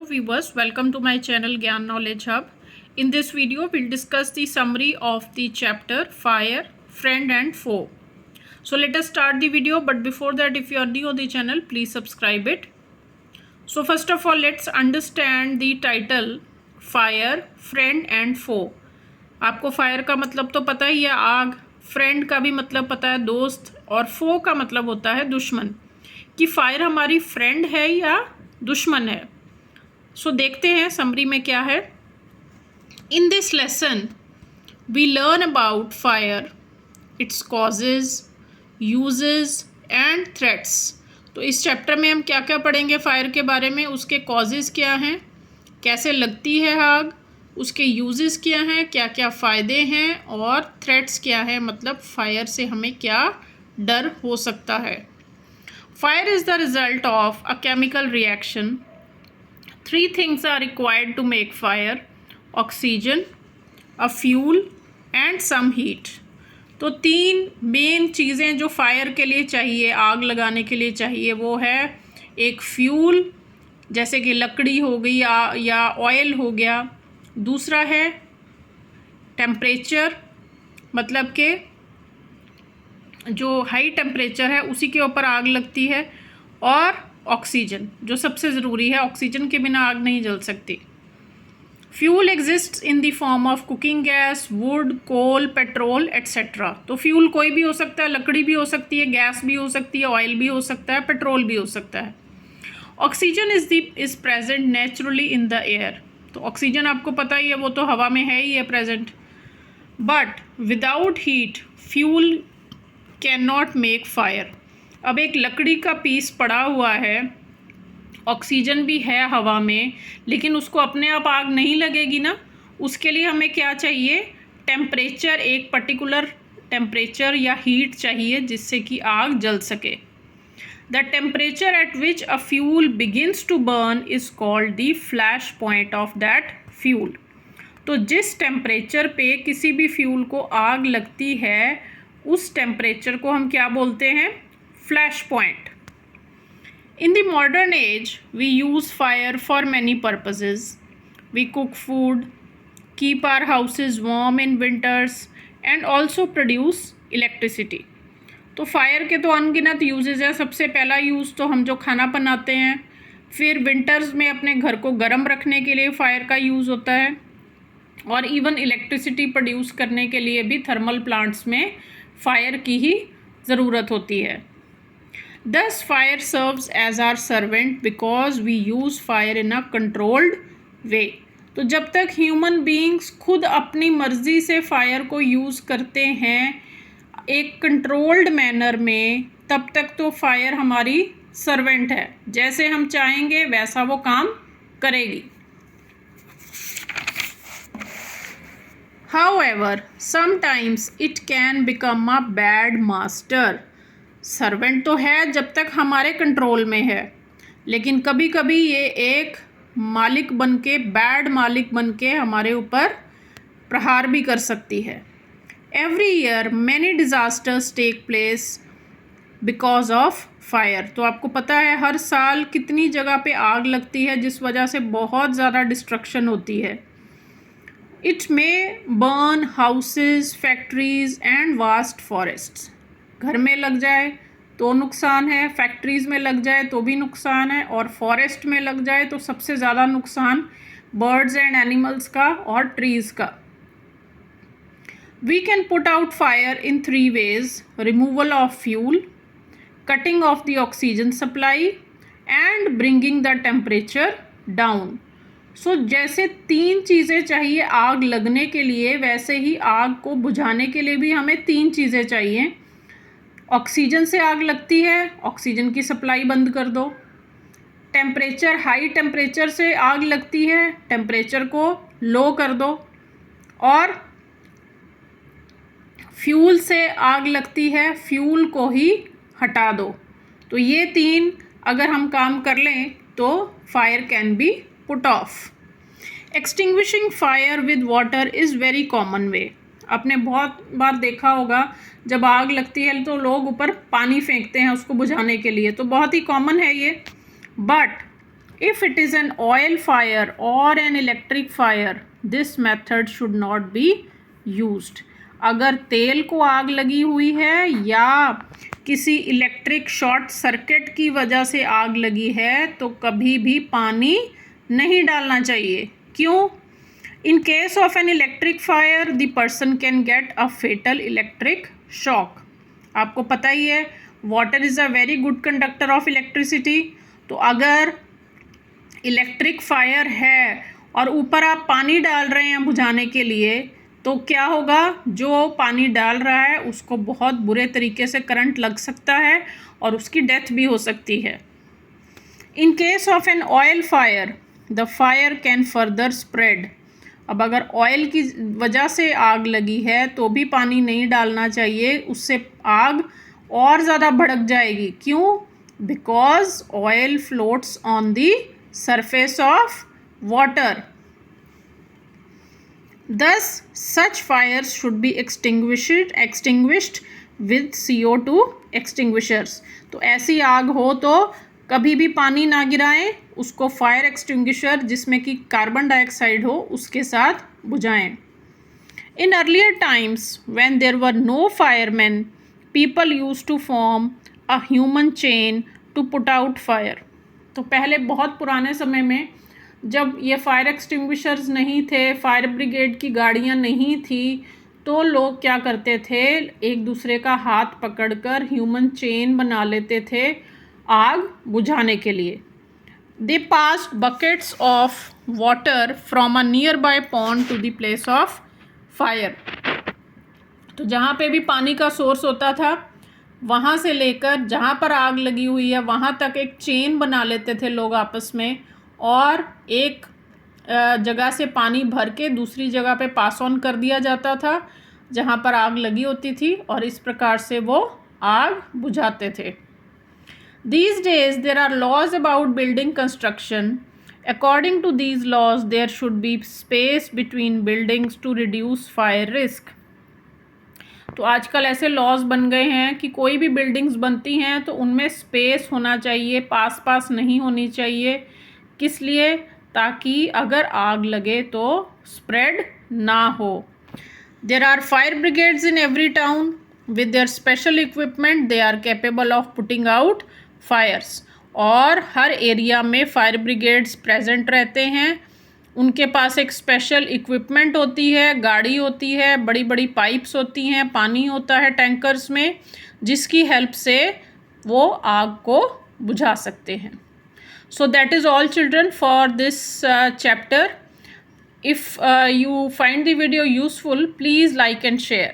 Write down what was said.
Viewers, welcome to my channel Gyan Knowledge Hub. In this video, we'll discuss the summary of the chapter Fire, Friend and Foe. So let us start the video, but before that, if you are new on the channel, please subscribe it. So first of all, let's understand the title Fire, Friend and Foe. आपको fire का मतलब तो पता ही है, आग, friend का भी मतलब पता है, दोस्त, और फो का मतलब होता है दुश्मन, कि फायर हमारी फ्रेंड है या दुश्मन है. सो देखते हैं समरी में क्या है. In this lesson we learn about fire, its causes, uses and threats. तो इस चैप्टर में हम क्या क्या पढ़ेंगे फायर के बारे में, उसके कॉजेज़ क्या हैं, कैसे लगती है आग, उसके यूजेस क्या हैं, क्या क्या फ़ायदे हैं, और थ्रेट्स क्या है, मतलब फायर से हमें क्या डर हो सकता है. Fire is the result of a chemical reaction. 3 things are required to make fire: oxygen, a fuel and some heat. तो 3 मेन चीज़ें जो फायर के लिए चाहिए, आग लगाने के लिए चाहिए, वो है एक फ्यूल जैसे कि लकड़ी हो गई या ऑयल हो गया. दूसरा है टेम्परेचर, मतलब कि जो हाई टेम्परेचर है उसी के ऊपर आग लगती है. और ऑक्सीजन, जो सबसे ज़रूरी है, ऑक्सीजन के बिना आग नहीं जल सकती. Fuel exists in the form of cooking gas, wood, coal, petrol etcetera. तो फ्यूल कोई भी हो सकता है, लकड़ी भी हो सकती है, गैस भी हो सकती है, ऑयल भी हो सकता है, पेट्रोल भी हो सकता है. Oxygen is present naturally in the air. तो ऑक्सीजन आपको पता ही है, वो तो हवा में है ही है present. But without heat fuel can not make fire. अब एक लकड़ी का पीस पड़ा हुआ है, ऑक्सीजन भी है हवा में, लेकिन उसको अपने आप आग नहीं लगेगी ना. उसके लिए हमें क्या चाहिए, टेम्परेचर, एक पर्टिकुलर टेम्परेचर या हीट चाहिए जिससे कि आग जल सके. The temperature at which a fuel begins to burn is called the flash point of that fuel. तो जिस टेम्परेचर पे किसी भी फ्यूल को आग लगती है, उस टेम्परेचर को हम क्या बोलते हैं, flash point. In the modern age, we use fire for many purposes. We cook food, keep our houses warm in winters, and also produce electricity. तो फायर के तो अनगिनत यूजेज है. सबसे पहला यूज़ तो हम जो खाना बनाते हैं, फिर विंटर्स में अपने घर को गर्म रखने के लिए फायर का यूज़ होता है, और इवन इलेक्ट्रिसिटी प्रोड्यूस करने के लिए भी थर्मल प्लांट्स में फायर की ही ज़रूरत होती है. Thus, fire serves as our servant because we use fire in a controlled way. तो जब तक ह्यूमन बीइंग्स खुद अपनी मर्ज़ी से फायर को यूज़ करते हैं एक कंट्रोल्ड मैनर में, तब तक तो फायर हमारी सर्वेंट है. जैसे हम चाहेंगे वैसा वो काम करेगी. However, sometimes it can become a bad master. Servant तो है जब तक हमारे कंट्रोल में है, लेकिन कभी कभी ये एक मालिक बन के, बैड मालिक बन के हमारे ऊपर प्रहार भी कर सकती है. Every year many disasters take place because of fire. तो आपको पता है हर साल कितनी जगह पे आग लगती है जिस वजह से बहुत ज़्यादा डिस्ट्रक्शन होती है. It may burn houses, factories and vast forests. घर में लग जाए तो नुकसान है, फैक्ट्रीज़ में लग जाए तो भी नुकसान है, और फॉरेस्ट में लग जाए तो सबसे ज़्यादा नुकसान बर्ड्स एंड एनिमल्स का और ट्रीज़ का. We can put out fire in 3 ways: removal of fuel, cutting off the oxygen supply and bringing the temperature down. So जैसे 3 चीज़ें चाहिए आग लगने के लिए, वैसे ही आग को बुझाने के लिए भी हमें 3 चीज़ें चाहिए. ऑक्सीजन से आग लगती है, ऑक्सीजन की सप्लाई बंद कर दो. टेम्परेचर, हाई टेम्परेचर से आग लगती है, टेम्परेचर को लो कर दो. और फ्यूल से आग लगती है, फ्यूल को ही हटा दो. तो ये 3 अगर हम काम कर लें तो fire can be put off. Extinguishing fire with water is very common वे. आपने बहुत बार देखा होगा जब आग लगती है तो लोग ऊपर पानी फेंकते हैं उसको बुझाने के लिए, तो बहुत ही कॉमन है ये. But If it is an oil fire or an electric fire, this method should not be used. अगर तेल को आग लगी हुई है या किसी इलेक्ट्रिक शॉर्ट सर्किट की वजह से आग लगी है तो कभी भी पानी नहीं डालना चाहिए. क्यों? In case of an electric fire, the person can get a fatal electric shock. आपको पता ही है water is a very good conductor of electricity. तो अगर इलेक्ट्रिक फायर है और ऊपर आप पानी डाल रहे हैं बुझाने के लिए, तो क्या होगा? जो पानी डाल रहा है उसको बहुत बुरे तरीके से करंट लग सकता है और उसकी डेथ भी हो सकती है. In case of an oil fire, the fire can further spread. अब अगर ऑयल की वजह से आग लगी है तो भी पानी नहीं डालना चाहिए, उससे आग और ज़्यादा भड़क जाएगी. क्यों? Because oil floats on the surface of water. Thus, such fires should be extinguished with CO2 extinguishers. तो ऐसी आग हो तो कभी भी पानी ना गिराएं, उसको फायर एक्सटिंग्विशर जिसमें कि कार्बन डाइऑक्साइड हो उसके साथ बुझाएं. In earlier times, when there were no firemen, people used to form a human chain to put out fire. तो पहले बहुत पुराने समय में जब ये फायर एक्सटिंग्विशर्स नहीं थे, फायर ब्रिगेड की गाड़ियाँ नहीं थी, तो लोग क्या करते थे, एक दूसरे का हाथ पकड़कर ह्यूमन चेन बना लेते थे आग बुझाने के लिए. They passed buckets of water from a nearby pond to the place of fire. तो जहाँ पे भी पानी का सोर्स होता था वहाँ से लेकर जहाँ पर आग लगी हुई है वहाँ तक एक चेन बना लेते थे लोग आपस में, और एक जगह से पानी भर के दूसरी जगह पे पास ऑन कर दिया जाता था जहाँ पर आग लगी होती थी, और इस प्रकार से वो आग बुझाते थे. These days there are laws about building construction. According to these laws, there should be space between buildings to reduce fire risk. तो आजकल ऐसे लॉज बन गए हैं कि कोई भी बिल्डिंग्स बनती हैं तो उनमें स्पेस होना चाहिए, पास पास नहीं होनी चाहिए. किस लिए? ताकि अगर आग लगे तो स्प्रेड ना हो. There are fire brigades in every town with their special equipment. They are capable of putting out fires. और हर एरिया में फायर ब्रिगेड्स प्रेजेंट रहते हैं. उनके पास एक स्पेशल इक्विपमेंट होती है, गाड़ी होती है, बड़ी बड़ी पाइप्स होती हैं, पानी होता है टैंकर्स में, जिसकी हेल्प से वो आग को बुझा सकते हैं. So that is all children for this chapter. If you find the video useful, please like and share.